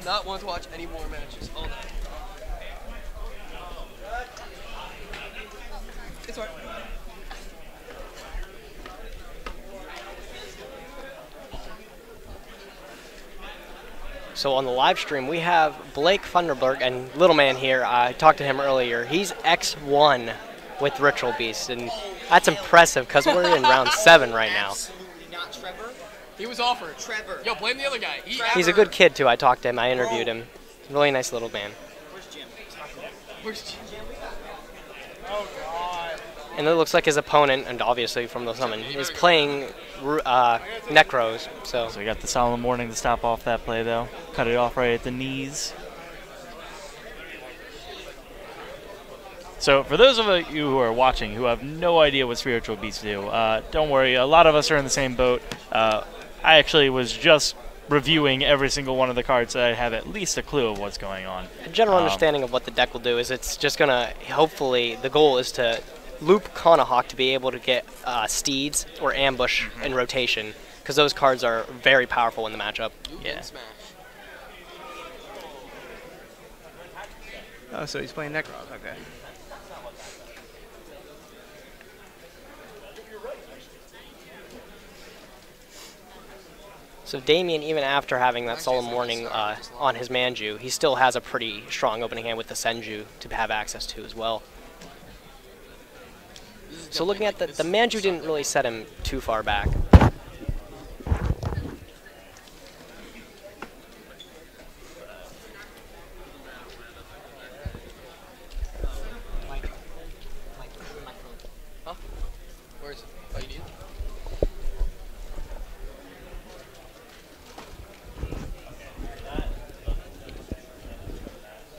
have not wanted to watch any more matches all night. It's alright. So on the live stream, we have Blake Funderburke and little man here. I talked to him earlier. He's X1 with Ritual Beast, and that's impressive because we're in round 7 right now. Absolutely not Trevor. He was offered. Trevor. Yo, blame the other guy. He's a good kid too. I talked to him. I interviewed him. Really nice little man. Where's Jim? Where's Jim? Oh, God. And it looks like his opponent, and obviously from the summon, is playing Necros. So we got the Solemn Warning to stop off that play, though. Cut it off right at the knees. So for those of you who are watching who have no idea what Spiritual Beasts do, don't worry. A lot of us are in the same boat. I actually was just reviewing every single one of the cards so I have at least a clue of what's going on. a general understanding of what the deck will do is it's just going to, hopefully, the goal is to loop Kanahawk to be able to get Steeds or Ambush in rotation, because those cards are very powerful in the matchup. Yeah. Smash. Oh, so he's playing Necros, okay. So Damien, even after having that Solemn Warning on his Manju, he still has a pretty strong opening hand with the Senju to have access to as well. So looking at the Manju didn't really set him too far back. Huh? Where is it? Oh, you need it?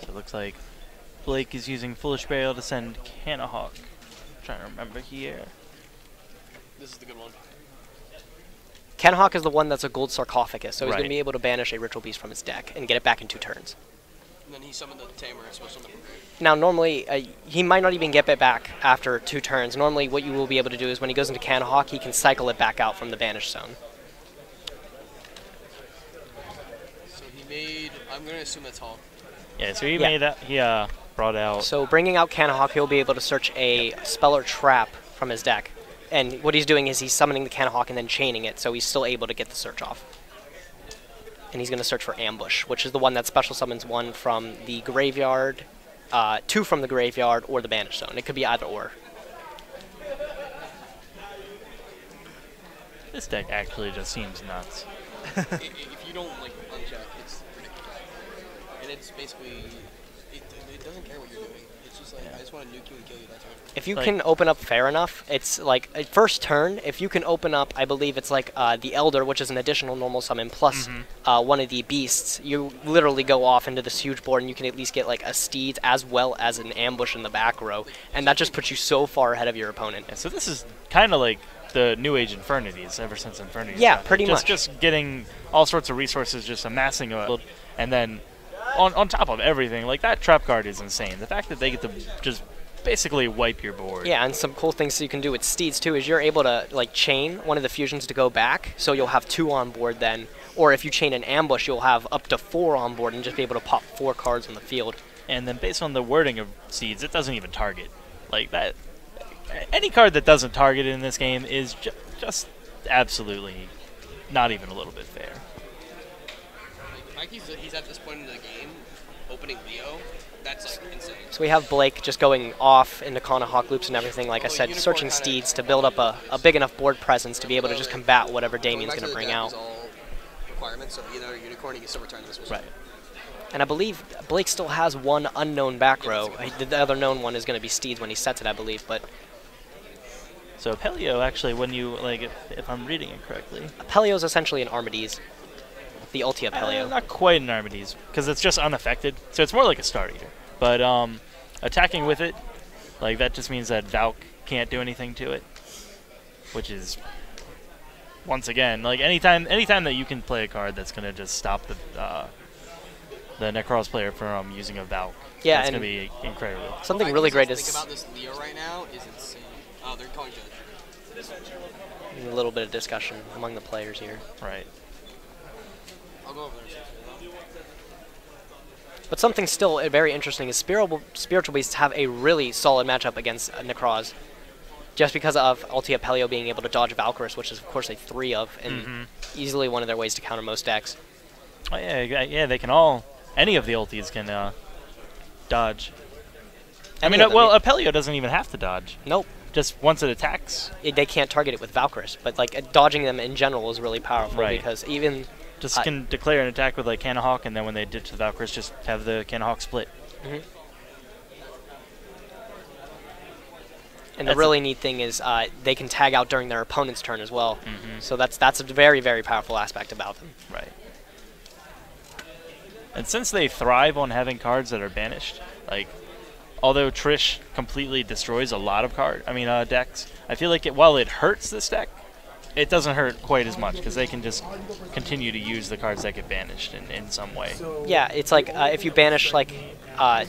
So it looks like Blake is using Foolish Burial to send Kanahawk. Trying to remember here. This is the good one. Kanahawk is the one that's a gold sarcophagus, so he's going Right. to be able to banish a Ritual Beast from his deck and get it back in 2 turns. And then he summoned the Tamer and special number. Now, normally, he might not even get it back after 2 turns. Normally, what you will be able to do is when he goes into Kanahawk, he can cycle it back out from the banished zone. So he made, I'm going to assume that's Hall. Yeah, so he made that. He brought out. So bringing out Kanahawk, he'll be able to search a spell or trap from his deck. And what he's doing is he's summoning the Kanahawk and then chaining it, so he's still able to get the search off. And he's going to search for Ambush, which is the one that special summons 1 from the graveyard, 2 from the graveyard, or the banished zone. It could be either or. This deck actually just seems nuts. If you don't like uncheck, it's ridiculous. And it's basically, it doesn't care what you're doing. It's just like, I just want to nuke you and kill you, that's it. If you can open up fair enough, it's like, first turn, if you can open up, I believe it's like the Elder, which is an additional normal summon, plus one of the beasts, you literally go off into this huge board and you can at least get like a Steed as well as an Ambush in the back row, and that just puts you so far ahead of your opponent. Yeah, so this is kind of like the New Age Infernities, ever since Infernities. Yeah, pretty much. Just getting all sorts of resources, just amassing a build, and then on top of everything, like that trap card is insane. The fact that they get to just basically wipe your board. Yeah, and some cool things you can do with Steeds too is you're able to like chain one of the fusions to go back, so you'll have 2 on board then. Or if you chain an Ambush, you'll have up to 4 on board and just be able to pop 4 cards on the field. And then based on the wording of Seeds, it doesn't even target. Like that, any card that doesn't target in this game is just absolutely not even a little bit fair. Like he's at this point in the game, opening Leo, that's like insane. So we have Blake just going off into Kanahawk loops and everything, like I said, Unicorn searching kinda Steeds to build up a big enough board presence to be able to just combat whatever Damien's going to bring out. Requirements, so either Unicorn, you can still return this one. Right. And I believe Blake still has 1 unknown back row. The other known one is going to be Steeds when he sets it, I believe, but So Pelio, actually, when you, like, if I'm reading it correctly, Pelio is essentially an Armades, the Ultia Pelio. not quite an Armades, because it's just unaffected, so it's more like a Star Eater. But attacking with it, like that just means that Valk can't do anything to it, which is, once again, like anytime that you can play a card that's gonna just stop the Necros player from using a Valk, Yeah, it's and gonna be incredible. something really great Think is about this Leo right now is insane. Oh, they're calling Judge. a little bit of discussion among the players here. Right. I'll go over there. But something still very interesting is Spiritual Beasts have a really solid matchup against Necroz. Just because of Ulti Apelio being able to dodge Valkyrus, which is of course a 3 of, and easily one of their ways to counter most decks. Oh yeah, they can all, any of the ultis can dodge. Well, Apelio doesn't even have to dodge. Nope. Just once it attacks. They can't target it with Valkyrus, but like dodging them in general is really powerful because even... Just can declare an attack with like Canahawk, and then when they ditch the Valkyrus, just have the Canahawk split. And the really neat thing is they can tag out during their opponent's turn as well. So that's a very, very powerful aspect about them. Right. And since they thrive on having cards that are banished, like, although Trish completely destroys a lot of decks, I feel like while it hurts this deck, it doesn't hurt quite as much because they can just continue to use the cards that get banished in some way. Yeah, it's like if you banish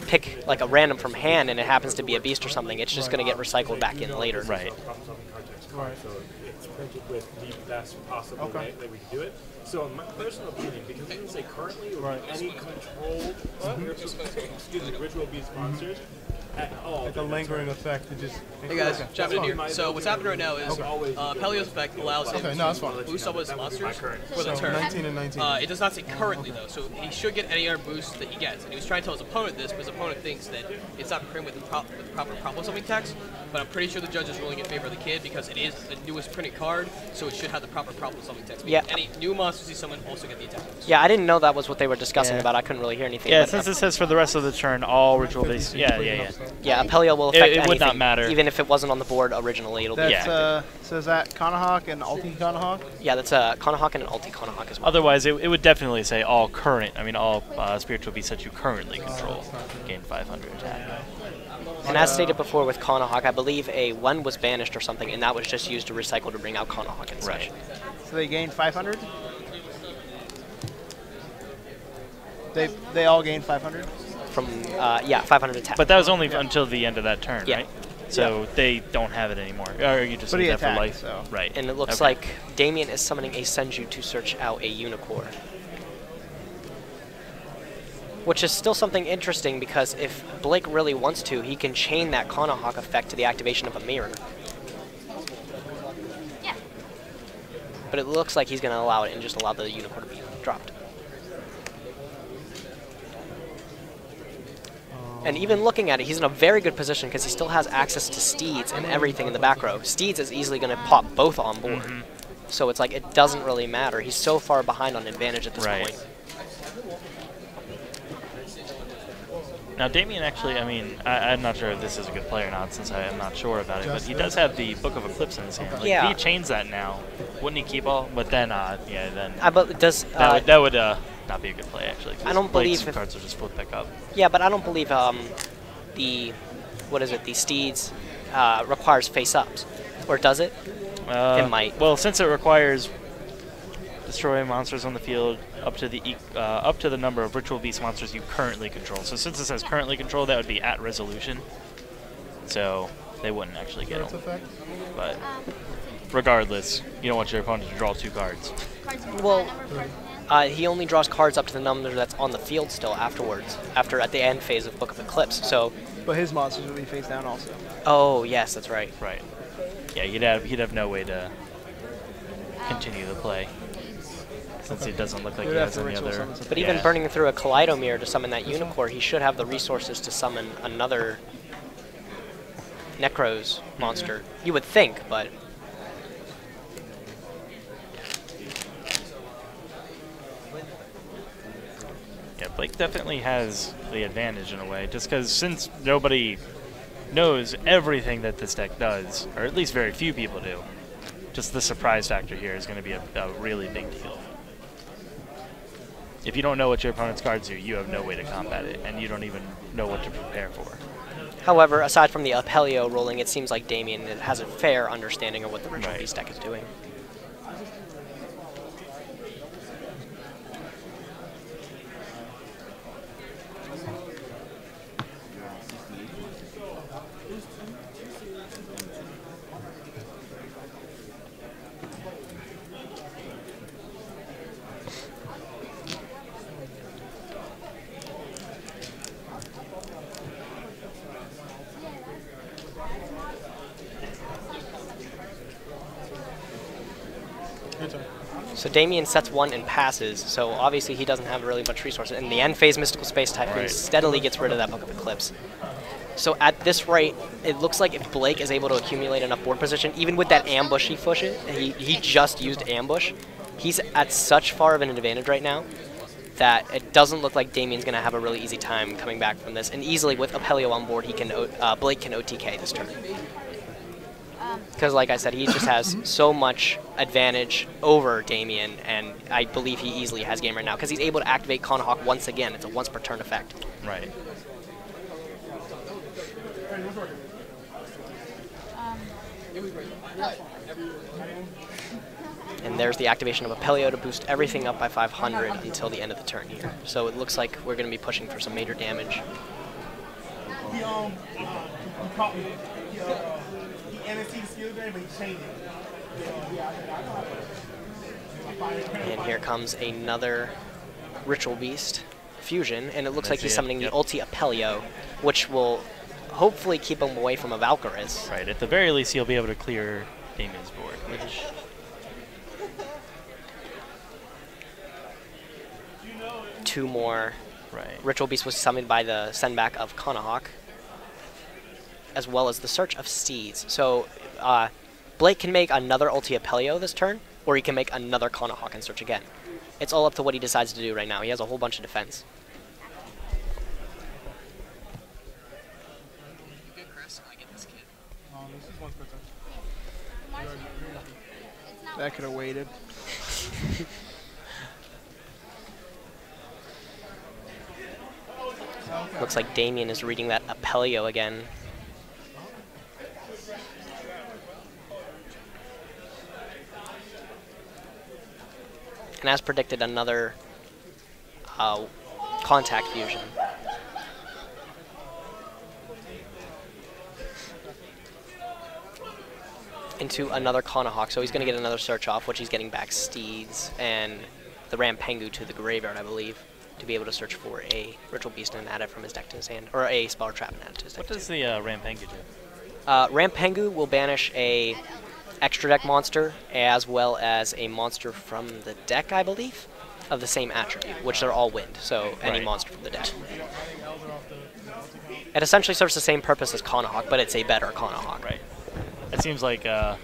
pick like a random from hand and it happens to be a beast or something, it's just going to get recycled back in later. Right. So it's printed with the best possible way that we can do it. So in my personal opinion, because it doesn't say currently or any controlled ritual beast monsters at all. Like a lingering effect to just... Hey guys, jumping in here. So what's happening right now is Pelio's effect allows him to boost up his monsters for the turn. 19 and 19. It does not say currently though, so he should get any other boost that he gets. And he was trying to tell his opponent this, but his opponent thinks that it's not printed with the proper problem solving text. But I'm pretty sure the judge is ruling in favor of the kid because it is the newest printed card, so it should have the proper problem solving text. Yeah. Any new monsters he summon also get the attack boost. Yeah, I didn't know that was what they were discussing about. I couldn't really hear anything. Yeah, since it says for the rest of the turn, all ritual based. Yeah. Yeah, Apelio will affect anything. It would not matter. Even if it wasn't on the board originally, it'll be affected. So is that Canahawk and Ulti Canahawk? Yeah, that's a Canahawk and an Ulti Canahawk as well. Otherwise, it would definitely say all current, all spiritual beasts that you currently control gain 500 attack. And as stated before with Canahawk, I believe a 1 was banished or something, and that was just used to recycle to bring out Canahawk and such. So they gained 500? They all gained 500? From, 500 attack. But that was only until the end of that turn, right? So they don't have it anymore. Or you just need that for life. So. Right. And it looks like Damien is summoning a Senju to search out a Unicorn. Which is still something interesting because if Blake really wants to, he can chain that Canahawk effect to the activation of a mirror. Yeah. But it looks like he's going to allow it and just allow the Unicorn to be dropped. And even looking at it, he's in a very good position because he still has access to Steeds and everything in the back row. Steeds is easily going to pop both on board. So it's like it doesn't really matter. He's so far behind on advantage at this point. Now, Damien actually, I'm not sure if this is a good play or not since I am not sure about it, but he does have the Book of Eclipse in his hand. Like, if he chains that now, wouldn't he keep all? But then, then that would not be a good play, actually. I don't believe some cards will just flip back up. Yeah, but I don't believe the Steeds requires face-ups. Or does it? It might. Well, since it requires destroy monsters on the field up to the number of ritual beast monsters you currently control. So since it says currently control, that would be at resolution. So they wouldn't actually get them. But regardless, you don't want your opponent to draw 2 cards. Well, he only draws cards up to the number that's on the field still afterwards, at the end phase of Book of Eclipse. So. But his monsters will be face down also. Oh yes, that's right. Right. Yeah, he'd have no way to continue the play. Since it doesn't look like he has any other... But even burning through a Kaleido Mirror to summon that Unicorn, he should have the resources to summon another Necros monster. You would think, but... Yeah, Blake definitely has the advantage in a way, just because since nobody knows everything that this deck does, or at least very few people do, just the surprise factor here is going to be a really big deal. If you don't know what your opponent's cards do, you have no way to combat it, and you don't even know what to prepare for. However, aside from the Apelio rolling, it seems like Damien has a fair understanding of what the Ritual Beast deck is doing. So Damien sets 1 and passes, so obviously he doesn't have really much resources. And the end phase Mystical Space Typhoon Right. steadily gets rid of that Book of Eclipse. So at this rate, it looks like if Blake is able to accumulate enough board position, even with that ambush he just used ambush, he's at such far of an advantage right now that it doesn't look like Damien's going to have a really easy time coming back from this. And easily with Apelio on board, Blake can OTK this turn. Because like I said, he just has so much advantage over Damien, and I believe he easily has game right now because he's able to activate Conahawk once again. It's a once per turn effect. Right. And there's the activation of Apelio to boost everything up by 500 until the end of the turn here. So it looks like we're going to be pushing for some major damage. And here comes another Ritual Beast fusion, and it looks like he's summoning the Ulti Apelio, which will hopefully keep him away from a Valkyris. Right. At the very least, he'll be able to clear Damien's board. Which 2 more. right. Ritual Beast was summoned by the sendback of Conahawk, as well as the Search of Steeds. So Blake can make another Ulti Apelio this turn, or he can make another Conahawk and search again. It's all up to what he decides to do right now. He has a whole bunch of defense. You good, Chris? I get this kid. That could have waited. Looks like Damien is reading that Apelio again. And as predicted, another contact fusion. Into another Conahawk, so he's going to get another search off, which he's getting back Steeds and the Rampengu to the graveyard, I believe, to be able to search for a Ritual Beast and add it from his deck to his hand, or a Speller Trap and add it to his deck. What does the Rampengu do? Rampengu will banish a extra deck monster as well as a monster from the deck, I believe, of the same attribute, which they're all wind, so any monster from the deck. It essentially serves the same purpose as Conahawk, but it's a better Conahawk. Right. It seems like a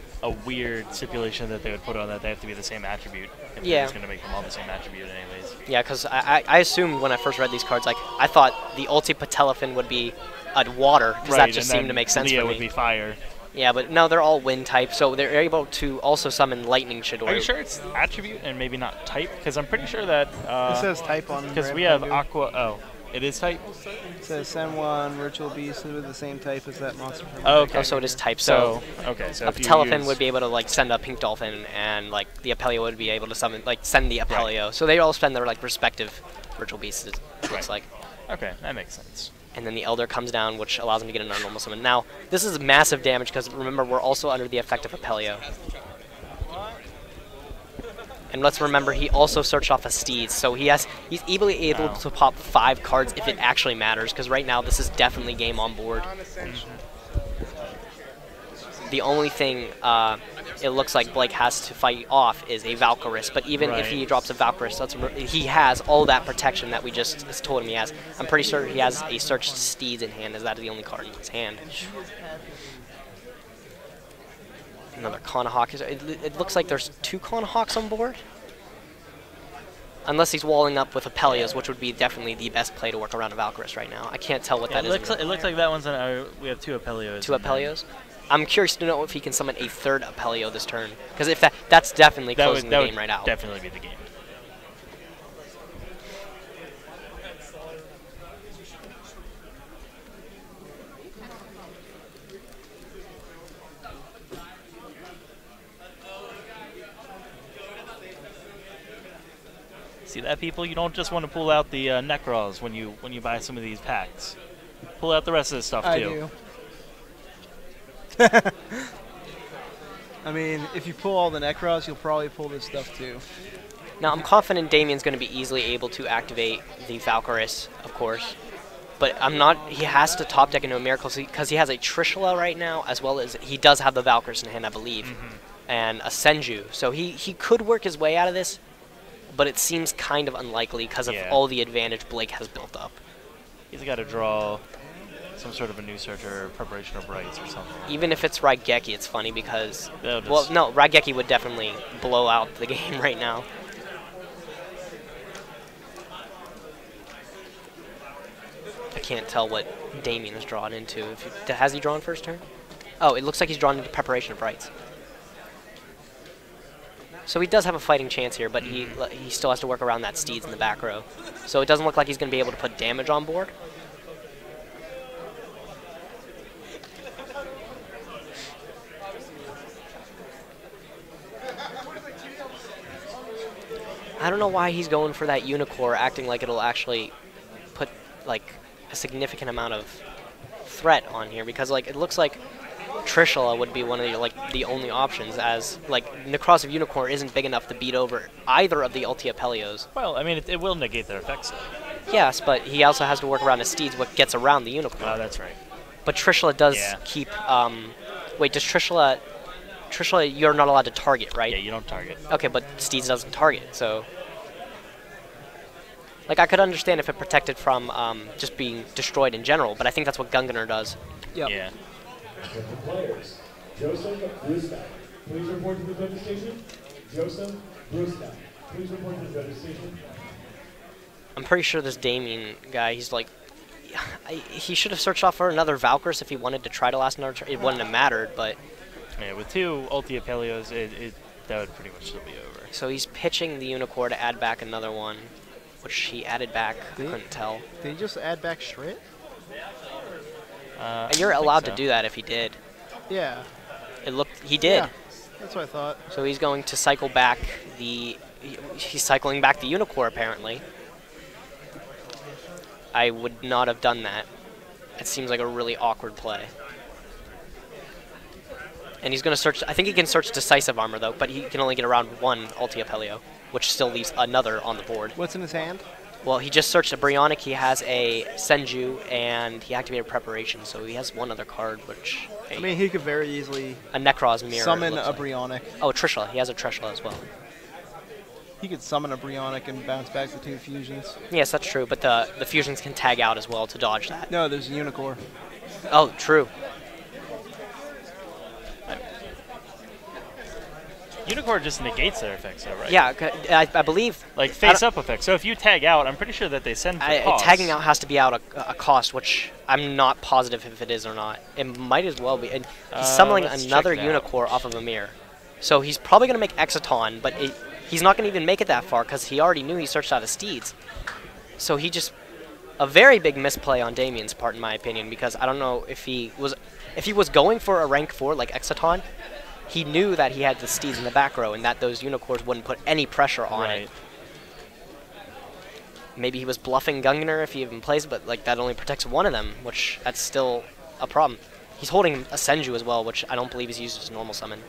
weird stipulation that they would put on that they have to be the same attribute. If they're just going to make them all the same attribute anyways. Yeah, because I assumed when I first read these cards, like, I thought the Ulti Patelafin would be a water, because that just seemed to make sense Leo for me. would be fire. Yeah, but no, they're all wind type, so they're able to also summon Lightning Shador. Are you sure it's attribute and maybe not type? Because I'm pretty sure that... it says type on because we have Aqua... Oh, it is type? It says send 1 Ritual Beast with the same type as that monster from Oh, okay. Oh, so it is type. So okay, so a if you Patelafin use- would be able to like send a Pink Dolphin, and like the Apelio would be able to summon send the Apelio. So they all spend their like respective Ritual Beasts. It looks like. Okay, that makes sense. And then the Elder comes down, which allows him to get an normal summon. Now, this is massive damage because remember we're also under the effect of Apelio. And let's remember he also searched off a Steeds, so he's easily able to pop 5 cards if it actually matters, because right now this is definitely game on board. The only thing it looks like Blake has to fight off is a Valkyris, but even if he drops a Valkyris, he has all that protection that we just told him he has. I'm pretty sure he has a Searched Steeds in hand, as that is the only card in his hand. Another Conahawk. It looks like there's 2 Conahawks on board. Unless he's walling up with Apelios, which would be definitely the best play to work around a Valkyris right now. I can't tell what that is. It looks like that one's on our... We have 2 Apelios. 2 Apelios? I'm curious to know if he can summon a 3rd Apelio this turn. Because if that's definitely closing the game right out. Definitely be the game. See that, people? You don't just want to pull out the Necrons when you buy some of these packs. Pull out the rest of the stuff too. I do. I mean, if you pull all the Necrons, you'll probably pull this stuff too. Now, I'm confident Damien's going to be easily able to activate the Valkyris, of course. But I'm not... He has to top deck into a Miracle because he has a Trishula right now, as well as he does have the Valkyris in hand, I believe. and a Senju. So he could work his way out of this, but it seems kind of unlikely because of all the advantage Blake has built up. He's got to draw some sort of a new search or preparation of rights or something. Even if it's Raigeki, it's funny because... Well, no, Raigeki would definitely blow out the game right now. I can't tell what Damien is drawn into. Has he drawn first turn? Oh, it looks like he's drawn into preparation of rights. So he does have a fighting chance here, but he still has to work around that Steeds in the back row. So it doesn't look like he's going to be able to put damage on board. I don't know why he's going for that Unicorn, acting like it'll actually put like a significant amount of threat on here, because like it looks like Trishula would be one of the only options, as like Necross of Unicorn isn't big enough to beat over either of the Ultia Pelios. Well, I mean it will negate their effects though. Yes, but he also has to work around his Steeds, what gets around the Unicorn. Oh, that's right. But Trishula does keep. Wait, does Trishula? Trishula, you're not allowed to target, right? Yeah, you don't target. Okay, but Steeds doesn't target, so... Like, I could understand if it protected from just being destroyed in general, but I think that's what Gungnir does. Yep. Yeah. Players. Joseph Brewstack, please report to the judges station. Joseph Brewstack, please report to the judges station. I'm pretty sure this Damien guy, he's like... he should have searched off for another Valkyrs if he wanted to try to last another turn. It wouldn't have mattered, but... Yeah, with two Ultia Pelios, that would pretty much still be over. So he's pitching the Unicorn to add back another one, which he added back. I couldn't tell. Did he just add back Shrit? You're allowed to do that if he did. Yeah. He did. Yeah, that's what I thought. So he's going to cycle back he's cycling back the Unicorn apparently. I would not have done that. It seems like a really awkward play. And he's going to search... I think he can search Decisive Armor, though, but he can only get around one Ultia Pelio, which still leaves another on the board. What's in his hand? Well, he just searched a Bryonic, he has a Senju, and he activated Preparation, so he has one other card, which... I mean, he could very easily... A Necroz Mirror, summon a Bryonic. Oh, Trishula. He has a Trishula as well. He could summon a Bryonic and bounce back the two fusions. Yes, that's true, but the fusions can tag out as well to dodge that. No, there's a Unicorn. Oh, true. Unicorn just negates their effects, though, right? Yeah, I believe... Like, face-up effects. So if you tag out, I'm pretty sure that they send for cost. Tagging out has to be out a cost, which I'm not positive if it is or not. It might as well be. And he's summoning another Unicorn off of a mirror. So he's probably going to make Exciton, but he's not going to even make it that far because he already knew he searched out his Steeds. So he just... A very big misplay on Damien's part, in my opinion, because I don't know if he was going for a rank 4 like Exciton, he knew that he had the Steeds in the back row and that those Unicorns wouldn't put any pressure on it. Maybe he was bluffing Gungnir if he even plays, but like that only protects one of them, which that's still a problem. He's holding a Senju as well, which I don't believe is used as a normal summon.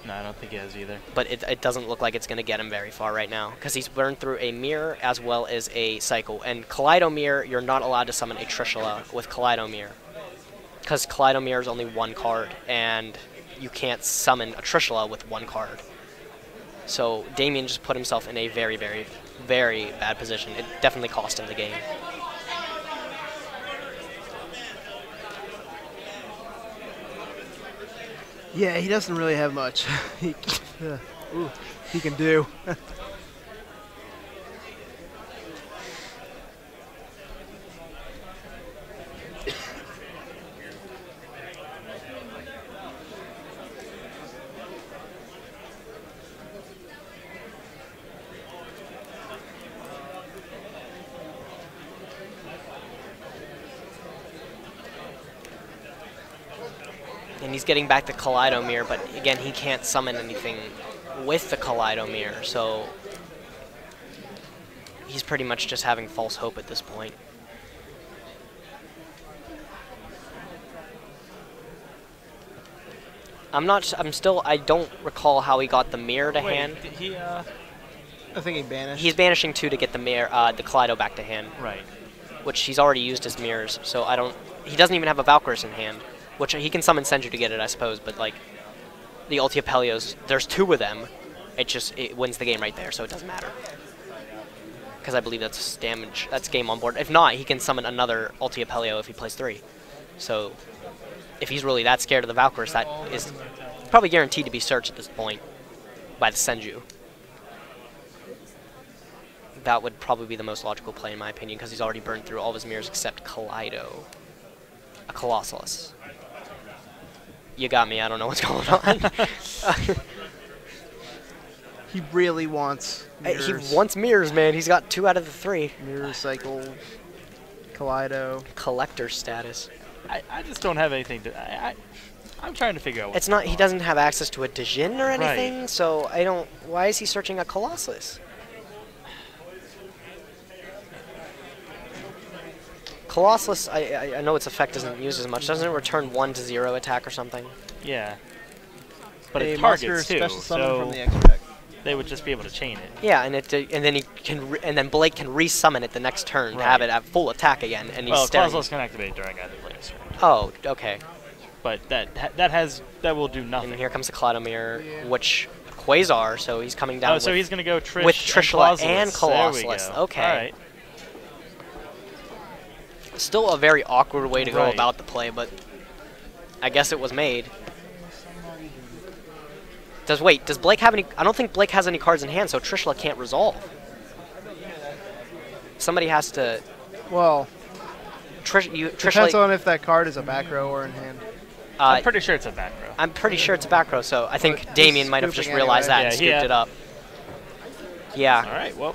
No, I don't think he has either. But it doesn't look like it's going to get him very far right now, because he's burned through a Mirror as well as a Cycle. And Kaleido Mirror, you're not allowed to summon a Trishula with Kaleido Mirror, because Kaleido Mirror is only one card, and you can't summon a Trishula with one card. So Damien just put himself in a very, very, very bad position. It definitely cost him the game. Yeah, he doesn't really have much he can do. And he's getting back the Kaleido Mirror, but again, he can't summon anything with the Kaleido Mirror, so he's pretty much just having false hope at this point. I don't recall how he got the Mirror to hand. Did he, I think he banished. He's banishing 2 to get the Mirror, the Kaleido back to hand. Right. Which he's already used as mirrors, so he doesn't even have a Valkyrs in hand. Which he can summon Senju to get it, I suppose, but like, the Ulti Apelios, there's 2 of them. It wins the game right there, so it doesn't matter. Because I believe that's damage. That's game on board. If not, he can summon another Ulti Apelio if he plays 3. So if he's really that scared of the Valkyries, that is probably guaranteed to be searched at this point by the Senju. That would probably be the most logical play in my opinion, because he's already burned through all of his mirrors except Kaleido. A Colossalus. You got me, I don't know what's going on. He really wants mirrors. He wants mirrors, man. He's got 2 out of the 3. Mirror Cycle, Kaleido. Collector status. I just don't have anything to... I'm trying to figure out what's It's not, he doesn't have access to a Dijin or anything, Right. so I don't... Why is he searching a Colossus? Colossus, I know its effect isn't used as much. Doesn't it return 1-0 attack or something? Yeah. But A it monster targets too, special summon so from the extra deck. they would just be able to chain it. Yeah, and then he can, and then Blake can resummon it the next turn to have Right. it at full attack again, and he's Well, staring. Colossus can activate during either player's turn. Oh, okay. But that will do nothing. And here comes the Cloud Mirror, which Quasar, so he's coming down. Oh, so he's gonna go Trish with Trishula and and Colossus. There we Colossus. go. Okay. All right. Still a very awkward way to go Right. about the play, but I guess it was made. Does Blake have any? I don't think Blake has any cards in hand, so Trishula can't resolve. Somebody has to. Well, Trishula. depends on if that card is a back row or in hand. I'm pretty sure it's a back row. I'm pretty sure it's a back row, so I think But Damien he's might have just scooping realized anyway. that and Yeah, scooped it up. Yeah. All right. Well,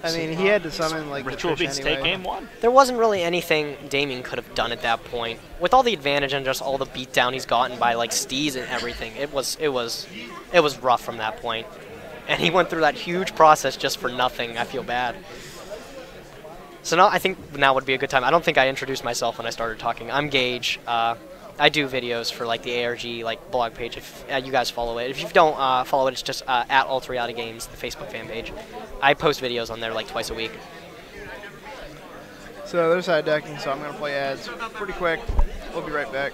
I mean, he had to summon like Ritual the Trish Beast anyway. take game 1. There wasn't really anything Damien could have done at that point. With all the advantage and just all the beatdown he's gotten by like Steez and everything, it was rough from that point. And he went through that huge process just for nothing. I feel bad. So now I think now would be a good time. I don't think I introduced myself when I started talking. I'm Gage. I do videos for like the ARG like blog page. If you guys follow it, if you don't follow it, it's just at Ultra Reality Games, the Facebook fan page. I post videos on there like twice a week. So they're side decking, so I'm going to play ads pretty quick. We'll be right back.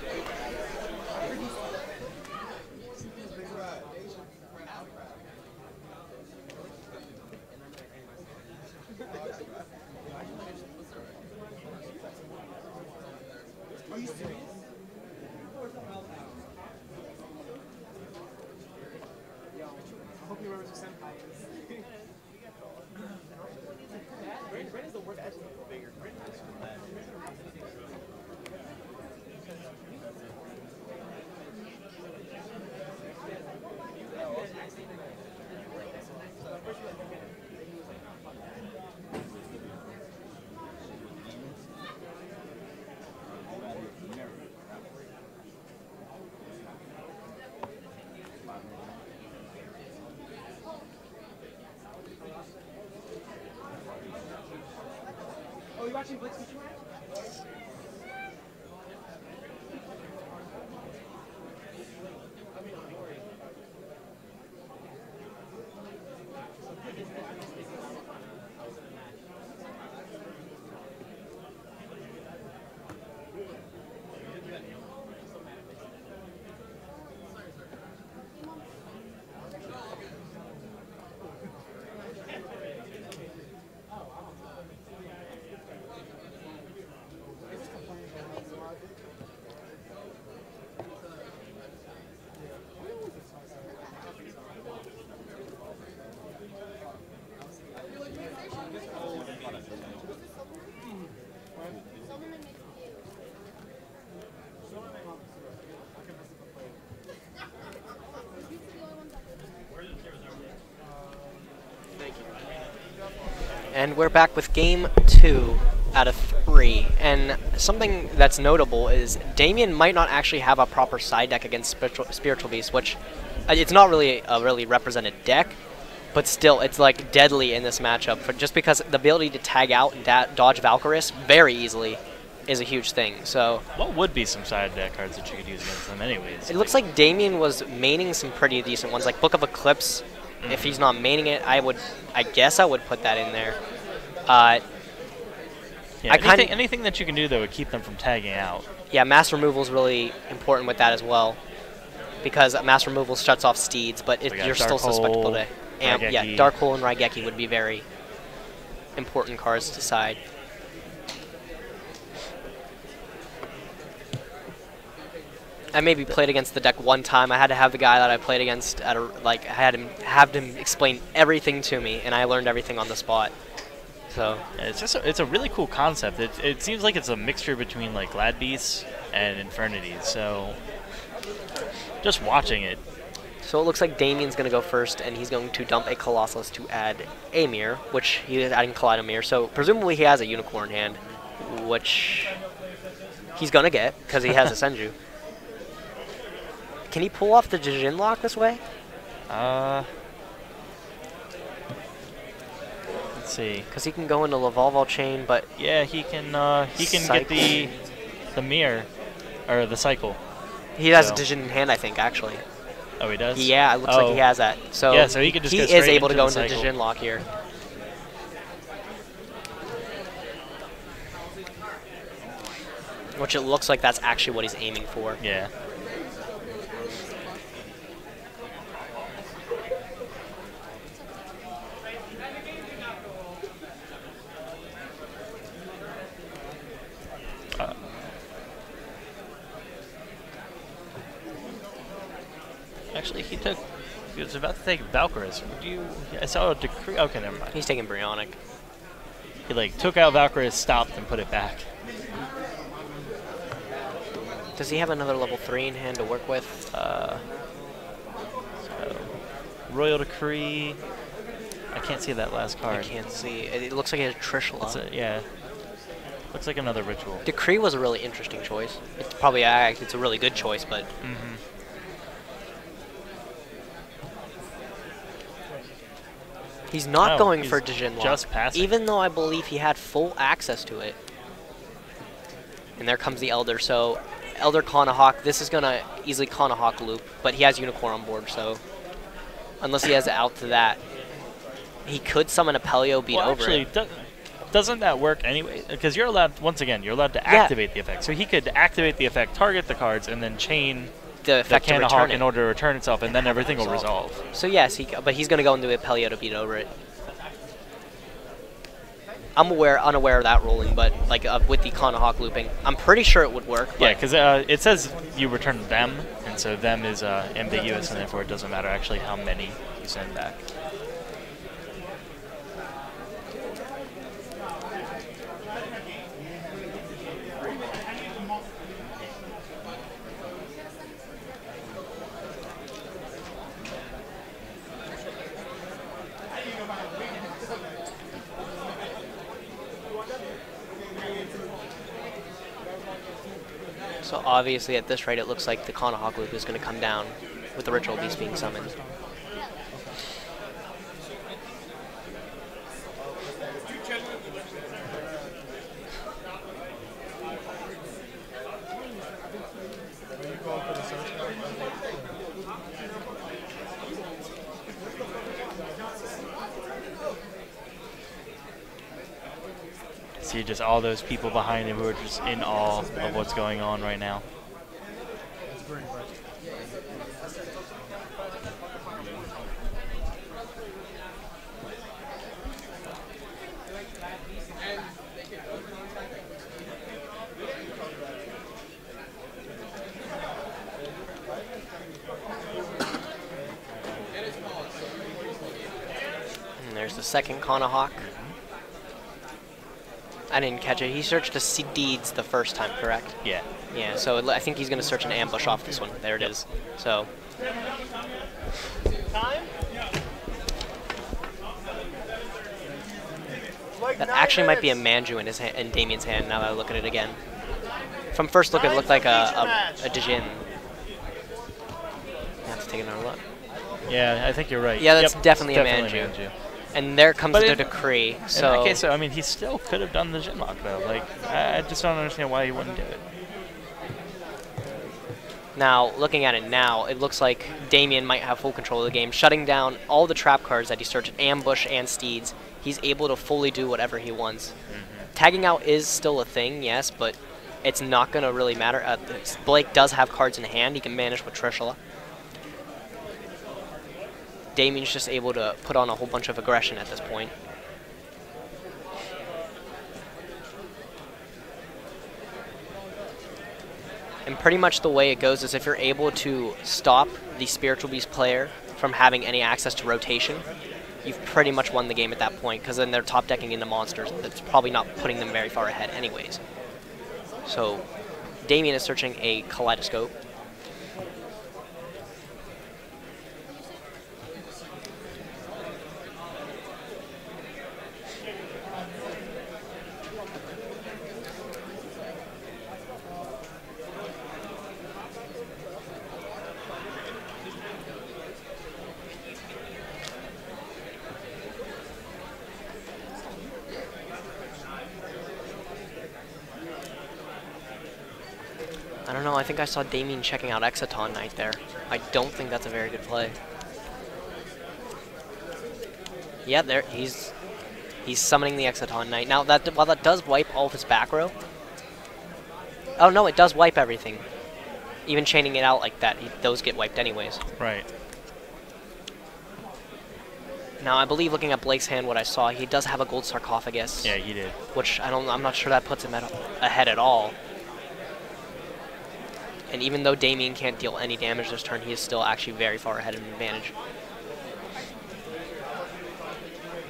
And we're back with game 2 out of 3. And something that's notable is Damien might not actually have a proper side deck against Spiritual Beast, which it's not really a really represented deck, but still it's like deadly in this matchup. Just because the ability to tag out and dodge Valkyries very easily is a huge thing. So What would be some side deck cards that you could use against them anyways? it looks like Damien was maining some pretty decent ones, like Book of Eclipse. If he's not maining it, I guess I would put that in there. Yeah, anything that you can do that would keep them from tagging out. Yeah, mass removal is really important with that as well. because mass removal shuts off Steeds, but you're still susceptible to yeah, Dark Hole and Raigeki would be very important cards to side. I maybe played against the deck one time. I had to have the guy that I played against at I had him explain everything to me, and I learned everything on the spot. So yeah, it's a really cool concept. It seems like it's a mixture between like Glad Beasts and Infernities. So just watching it. So it looks like Damien's going to go first, and he's going to dump a Colossus to add a mirror, which he is adding Kaleidomir. So presumably he has a Unicorn hand, which he's going to get because he has a Senju. Can he pull off the Jijin lock this way? Let's see. Because he can go into Lavalval Chain, but yeah, he can get the mirror or the cycle. He has a Jijin in hand, I think, actually. Oh, he does? Yeah, it looks like he has that. So yeah, so he can just go he straight is able to go into into Jijin lock here. Which it looks like that's actually what he's aiming for. Yeah. Actually, he was about to take Valkyries. I saw a decree. Okay, never mind. He's taking Bryonic. He like took out Valkyries, stopped, and put it back. Does he have another level 3 in hand to work with? So, Royal Decree. I can't see that last card. I can't see. It looks like he has Trishula. Yeah. Looks like another ritual. Decree was a really interesting choice. It's probably it's a really good choice, but. He's not going for Jijin lock, just passing. even though I believe he had full access to it. And there comes the Elder. So, Elder Kanahawk, this is going to easily Kanahawk loop, but he has Unicorn on board, so unless he has it out to that, he could summon a Pelio beat over actually, it. Doesn't that work anyway? Because you're allowed, once again, you're allowed to activate the effect. So he could activate the effect, target the cards, and then chain the effect to return it in order to return itself, and then everything will resolve. So yes, but he's going to go into a Pelio to beat over it. I'm unaware of that ruling, but like with the Kanahawk looping, I'm pretty sure it would work. Yeah, because it says you return them, and so them is ambiguous, and therefore it doesn't matter actually how many you send back. So obviously at this rate it looks like the Kanahawk loop is going to come down with the Ritual Beast being summoned. See just all those people behind him who are just in awe of what's going on right now. And there's the second Kanahawk. I didn't catch it. He searched the Steeds the first time, correct? Yeah. Yeah, so I think he's going to search an ambush off this one. There it is. So. That actually might be a Manju in Damien's hand now that I look at it again. From first look, it looked like a Dijin. I have to take another look. Yeah, I think you're right. Yeah, that's yep, definitely a Manju. Manju. And there comes the decree. So in that case, I mean, he still could have done the Jinlock, though. Like, I just don't understand why he wouldn't do it. Now, looking at it now, it looks like Damien might have full control of the game, shutting down all the trap cards that he searched, Ambush and Steeds. He's able to fully do whatever he wants. Tagging out is still a thing, yes, but it's not going to really matter. Blake does have cards in hand. He can manage with Trishula. Damien's just able to put on a whole bunch of aggression at this point. And pretty much the way it goes is if you're able to stop the Spiritual Beast player from having any access to rotation, you've pretty much won the game at that point, because then they're top decking into monsters. That's probably not putting them very far ahead anyways. So Damien is searching a Kaleidoscope. I don't know, I think I saw Damien checking out Exciton Knight there. I don't think that's a very good play. Yeah, there he's summoning the Exciton Knight. Now that while that does wipe all of his back row. Oh no, it does wipe everything. Even chaining it out like that, those get wiped anyways. Right. Now I believe looking at Blake's hand, what I saw, he does have a gold sarcophagus. Yeah, he did. Which I'm not sure that puts him ahead at all. And even though Damien can't deal any damage this turn, he is still actually very far ahead of an advantage.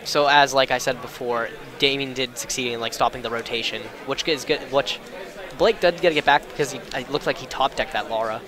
So as like I said before, Damien did succeed in like stopping the rotation, which is good. Which Blake did get back because it looked like he top decked that Lara.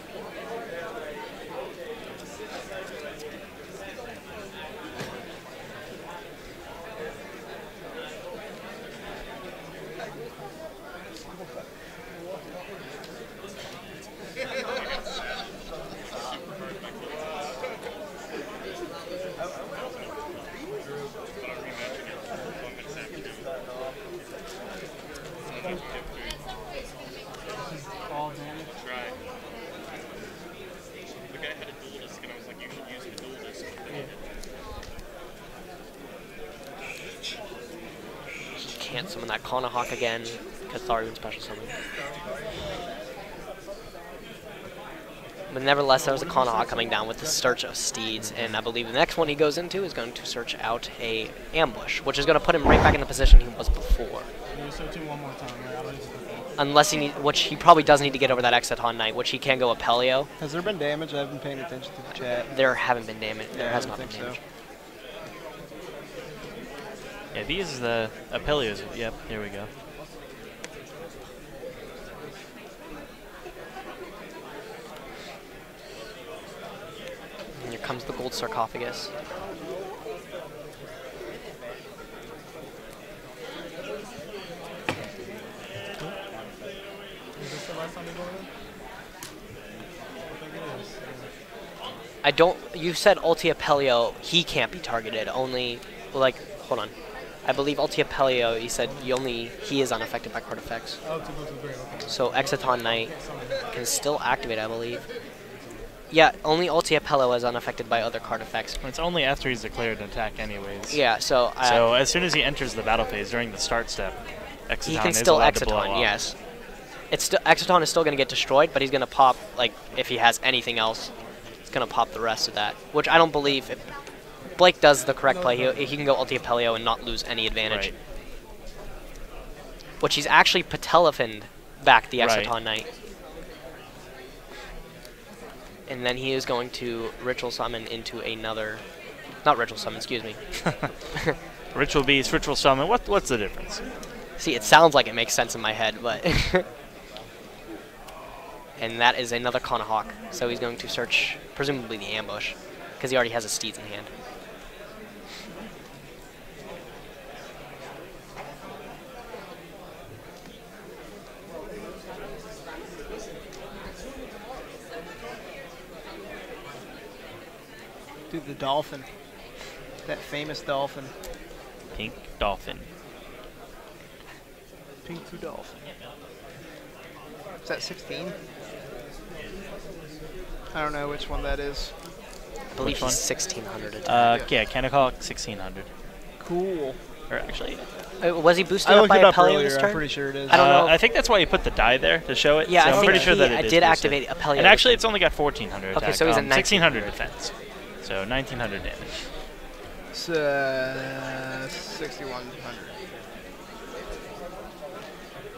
Can't summon that Conahawk again, Catharian special summon. But nevertheless, there was a Conahawk coming down with the Search of Steeds, and I believe the next one he goes into is going to search out a Ambush, which is going to put him right back in the position he was before. You're searching one more time, right? Unless he which he probably does need to get over that Exciton Knight, which he can go Apelio. Has there been damage? I haven't been paying attention to the chat. There haven't been damage. There Yeah, has I not don't been think damage. Yeah, these the Apelios. Yep, here we go. And here comes the gold sarcophagus. I don't. You said Ulti Apelio. He can't be targeted. Only, like, hold on. I believe Ulti Apelio. He said he is unaffected by card effects. So Exciton Knight can still activate, I believe. Yeah, only Ulti Apelio is unaffected by other card effects. It's only after he's declared an attack, anyways. Yeah. So. So as soon as he enters the battle phase during the start step, Exciton he can is still allowed to blow Exciton. up. Yes. Exciton is still going to get destroyed, but he's going to pop, like, if he has anything else, he's going to pop the rest of that. Which I don't believe. If Blake does the correct play, he can go Ulti Apelio and not lose any advantage. Right. Which he's actually Patelafin back the Exciton Right. Knight. And then he is going to Ritual Summon into another... Not Ritual Summon, excuse me. Ritual Beast, Ritual Summon, what's the difference? See, it sounds like it makes sense in my head, but... And that is another Conahawk. So he's going to search, presumably, the Ambush, because he already has his Steeds in hand. Dude, the dolphin. That famous dolphin. Pink Dolphin. Pink 2 dolphin. Is that 16? I don't know which one that is. I believe Which one? he's 1600 attack. Yeah, Kanahawk 1600. Cool. Or actually, Was he boosted I up looked by it up Apelio earlier. this I'm turn? pretty sure it is. I don't know. I think that's why you put the die there to show it. Yeah, so I I'm think pretty sure that it I is did boosted. activate Apelio. And actually, it's only got 1400 Okay, attack. so he's at 1600 1900. defense. So 1900 damage. It's 6100.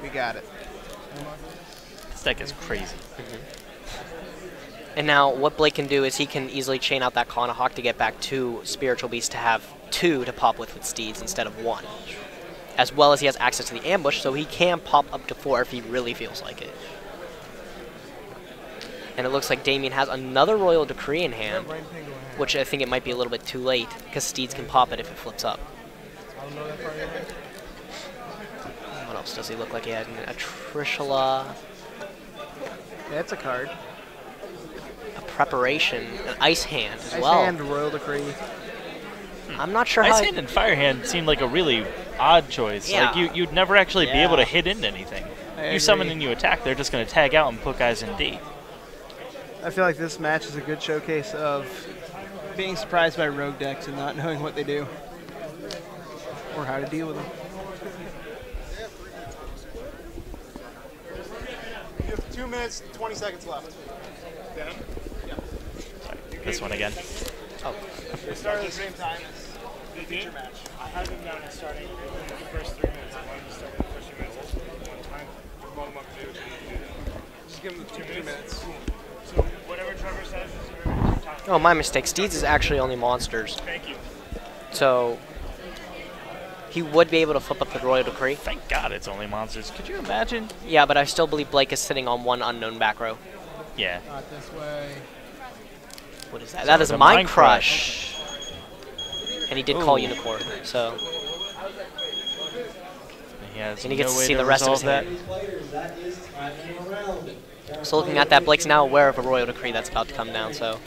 We got it. This deck is crazy. And now what Blake can do is he can easily chain out that Kanahawk to get back 2 Spiritual Beasts to have 2 to pop with Steeds instead of 1. As well as he has access to the ambush, so he can pop up to 4 if he really feels like it. And it looks like Damien has another Royal Decree in hand, which I think it might be a little bit too late, because Steeds can pop it if it flips up. What else does he look like? He had a Trishula, Yeah, it's a card. a Preparation, an Ice Hand as Ice well. Hand, Royal Decree. I'm not sure Ice how... Hand and Fire Hand seemed like a really odd choice. Yeah. Like you'd never actually be able to Yeah. hit into anything. I You summon agree. and you attack, they're just going to tag out and put guys in D. I feel like this match is a good showcase of being surprised by rogue decks and not knowing what they do or how to deal with them. You have 2 minutes, 20 seconds left. This one again. They start at the same time as the feature match. I had them down as starting in the first 3 minutes. I wanted to start in the first 3 minutes. One time, roll them up to 2. Just give them the 2 minutes. So whatever Trevor says is your time. Oh, my mistake. Steeds is actually only monsters. Thank you. So he would be able to flip up the Royal Decree. Thank God it's only monsters. Could you imagine? Yeah, but I still believe Blake is sitting on 1 unknown back row. Yeah. Not this way. What is that? That is a Mind Mind Crush. And he did call Ooh. Unicorn, so... He has And he gets no to way see the rest of his resolve hand. So looking at that, Blake's now aware of a Royal Decree that's about to come down, so...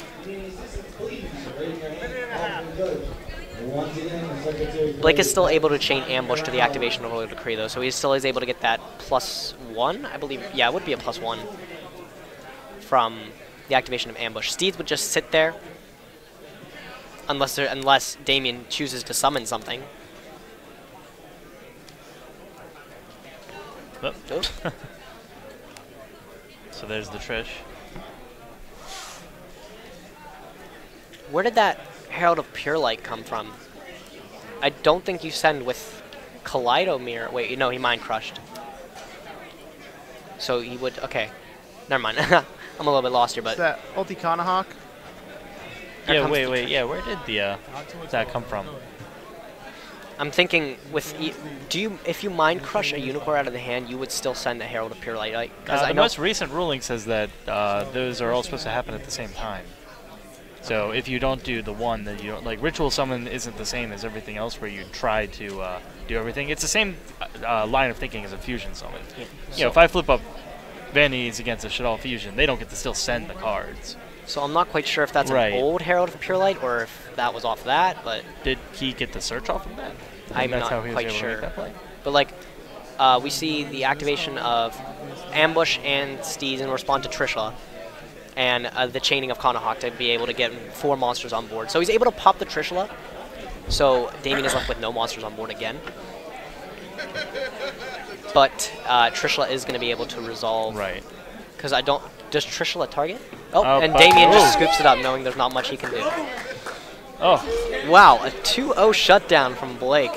Blake is still able to chain Ambush to the activation of Royal Decree, though, so he still is able to get that +1, I believe. Yeah, it would be a +1 from the activation of Ambush. Steeds would just sit there unless Damien chooses to summon something. Oh. Oh. So there's the Trish. Where did that Herald of Pure Light come from? I don't think you send with Kaleido Mirror. Wait, no, he Mind Crushed. So he would... Okay. Never mind. I'm a little bit lost here, Is but... that Ulti Kanahawk? Here Yeah, comes the wait. Yeah, where did the that come from? I'm thinking with... if you Mind Crush a Unicorn out of the hand, you would still send a Herald of Pure Light, right? Because I The know... most recent ruling says that those are all supposed to happen at the same time. So if you don't do the one that you don't, like Ritual Summon isn't the same as everything else where you try to do everything. It's the same line of thinking as a Fusion Summon. Yeah. You know, if I flip up Vanities against a Shaddoll Fusion, they don't get to still send the cards. So I'm not quite sure if that's Right. an old Herald of Pure Light or if that was off that, but Did he get the search off of that? I'm that's not how he was quite able to sure. make that play? But like, we see the activation of Ambush and Steeds in response to Trishula, and the chaining of Kanahawk to be able to get 4 monsters on board. So he's able to pop the Trishula, so Damien is left with no monsters on board again. But Trishula is going to be able to resolve. Right. Because I don't... Does Trishula target? Oh, Oh, and but- Damien just Ooh. scoops it up, knowing there's not much he can do. Oh, Wow, a 2-0 shutdown from Blake.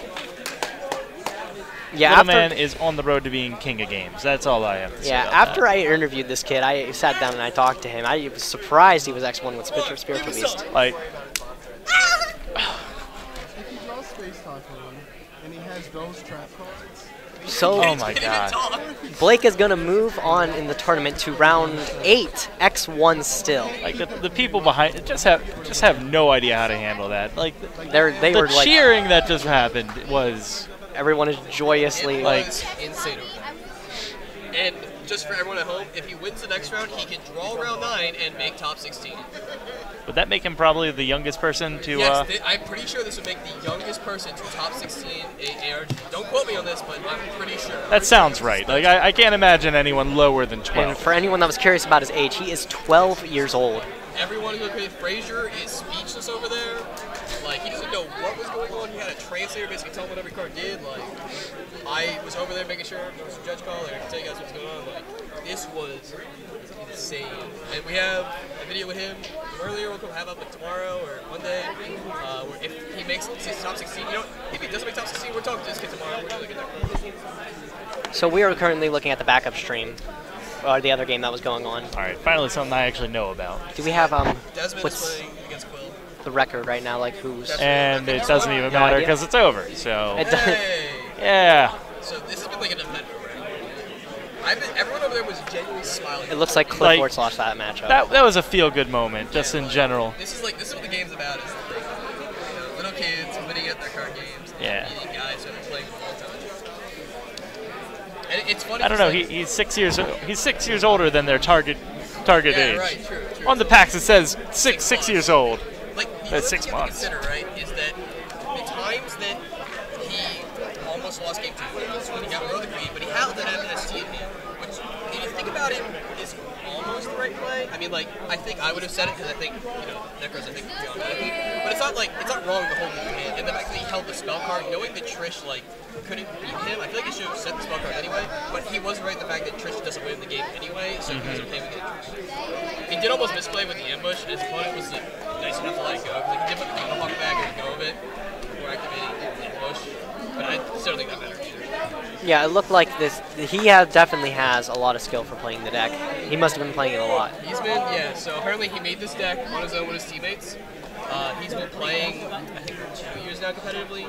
Yeah, Little after, Man is on the road to being king of games. That's all I have to say yeah, about after that. I interviewed this kid, I sat down and I talked to him. I was surprised he was X1 with Spiritual Beast. Like, If he draws Space Typhoon and he has those trap cards, So oh my god. Blake is going to move on in the tournament to round 8, X1 still. Like the people behind it just have no idea how to handle that. Like They the were like, cheering that just happened was everyone is joyously It like, was insane over there. And just for everyone at home, if he wins the next round, he can draw round 9 and make top 16. would that make him probably the youngest person to Yes, I'm pretty sure this would make the youngest person to top 16 ARG. Don't quote me on this, but I'm pretty sure. that sounds right. Like I can't imagine anyone lower than and 12. for anyone that was curious about his age, he is 12 years old. Everyone who played Frazier is speechless over there. Like, he doesn't know what was going on. He had a translator basically tell him what every card did. Like, I was over there making sure there was a judge call, and I can tell you guys what's going on. Like, this was insane. And we have a video with him earlier. We'll have up tomorrow or Monday. Where if he makes top 16, you know, if he doesn't make top 16, we're talking to this kid tomorrow. We're looking at So we are currently looking at the backup stream, or the other game that was going on. All right, finally something I actually know about. Do we have Desmond what's is playing against Quill. the record right now? Like who's? And it doesn't even No matter idea. because it's over. So It does- Hey! yeah. So this has been like an event over. Everyone over there was genuinely smiling. It looks like Clifford's lost that matchup. That was a feel-good moment, just in general. This is what the game's about. Is like, you know, little kids winning at their card games. Yeah. Meeting guys who have been playing for a long time. And it's funny. I don't know. Like, He's 6 years. He's 6 years older than their target age. Right. True. On the packs, it says six years old. Like the That's other 6 thing you have to months. consider, right, is that the times that he almost lost game 2 was when he got row the queen, but he held it at ST in hand, which, if you think about it, is almost the right play. I mean, like, I think I would have said it because I think, you know, Necros, I think, but it's not wrong to hold the hand. And the fact that he held the spell card, knowing that Trish, like, couldn't beat him, I feel like he should have set the spell card anyway, but he was right in the fact that Trish doesn't win the game anyway, so he was okay with it. He did almost misplay with the ambush, and his opponent was like, nice enough to let it go. Like, he did put the tomahawk back and go of it before activating the ambush, but I still don't think that mattered either. Yeah, it looked like this. He definitely has a lot of skill for playing the deck. He must have been playing it a lot. He's been, yeah, so apparently he made this deck on his own with his teammates. He's been playing, I think, for 2 years now competitively.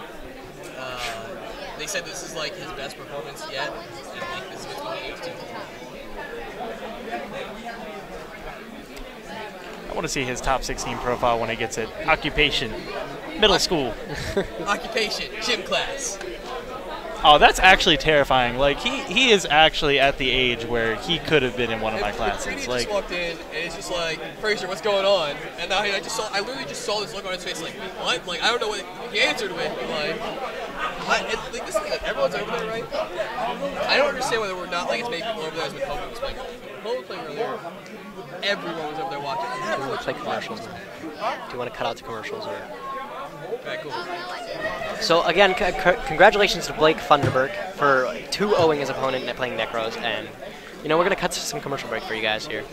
They said this is like his best performance yet, and like this is what's behind games too. I want to see his top 16 profile when he gets it. Occupation, middle school. Occupation, gym class. Oh, that's actually terrifying. Like he is actually at the age where he could have been in one of my And classes. just Like walked in and it's just like, Fraser, what's going on? And now I literally just saw this look on his face, like, what? Like, I don't know what he answered with. Like, this thing, like, everyone's over there, right? I don't understand whether we're not like as many people over there as when Hope was playing. Hope was playing earlier. Everyone was over there watching. Do we want to play commercials now? Do you want to cut out the commercials or? Okay, cool. So again, congratulations to Blake Funderburke for 2-0ing his opponent and playing Necros, and you know we're gonna cut to some commercial break for you guys here.